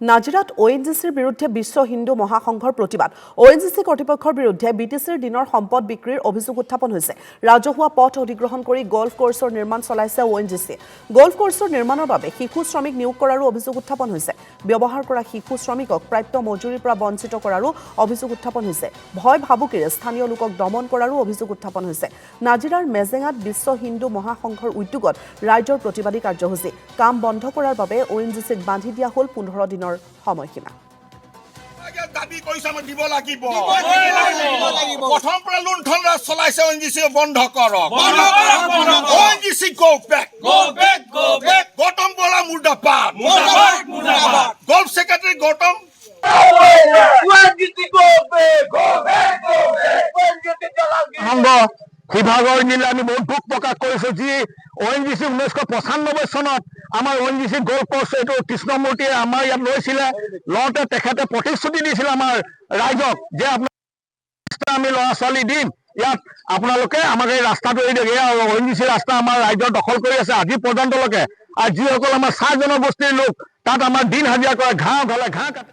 নাজিৰাত ONGCৰ বিৰুদ্ধে বিশ্ব হিন্দু মহাসংঘৰ প্ৰতিবাদ। ONGC কৰ্তৃপক্ষৰ বিৰুদ্ধে BTCৰ দিনৰ সম্পদ বিক্ৰীৰ অভিযোগ উত্থাপন হৈছে। ৰাজহুৱা পথ অধিগ্ৰহণ কৰি গল্ফ কোৰ্ছৰ নিৰ্মাণ চলাইছে ONGC। গল্ফ কোৰ্ছৰ নিৰ্মাণৰ বাবে শিশু শ্ৰমিক নিয়োগ কৰাৰো অভিযোগ উত্থাপন হৈছে। ব্যৱহাৰ কৰা শিশু শ্ৰমিকক প্ৰাপ্য মজুৰিৰ পৰা বঞ্চিত কৰাৰো অভিযোগ উত্থাপন হৈছে। ভয় ভাবুকিৰে স্থানীয় লোকক দমন কৰাৰো অভিযোগ উত্থাপন হৈছে। নাজিৰাৰ মেজেঙাত বিশ্ব হিন্দু মহাসংঘৰ উদ্যোগত ৰাজ্যৰ প্ৰতিবাদী কাৰ্যসূচী। কাম বন্ধ কৰাৰ বাবে ONGCক বান্ধি দিয়া হ'ল 15 দিনৰ সময়সীমা। দাবী কৰিছে আমি দিব লাগিব প্ৰথম পৰা লুণ্ঠন ৰাজ চলাইছে ONGC বন্ধ কৰক ONGC go back Gautam Bora মুৰ্দাবাদ golf secretary Gautam ONGC go back Sivasagar জিলা আমি বহুত দুখ প্ৰকাশ কৰিছো যি ONGC 1995 চনত আমাৰ ONGC গল্ফ কোৰ্ছ এইটো কৃষ্ণমূৰ্তিয়ে আমাৰ ইয়াত লৈছিলে লওঁতে তেখেতে প্ৰতিশ্ৰুতি দিছিলে আমাৰ ৰাইজক যে আমি ল'ৰা ছোৱালী দিম ইয়াত আপোনালোকে আমাক এই ৰাস্তাটো এৰি দিয়ক। আৰু ONGC ৰাস্তা আমাৰ ৰাইজৰ দখল কৰি আছে আজি পৰ্যন্তলৈকে। আৰু যিসকল আমাৰ চাহ জনগোষ্ঠীৰ লোক তাত আমাৰ দিন হাজিৰা কৰে ঘাঁহ ঘালে ঘাঁহ কাটে।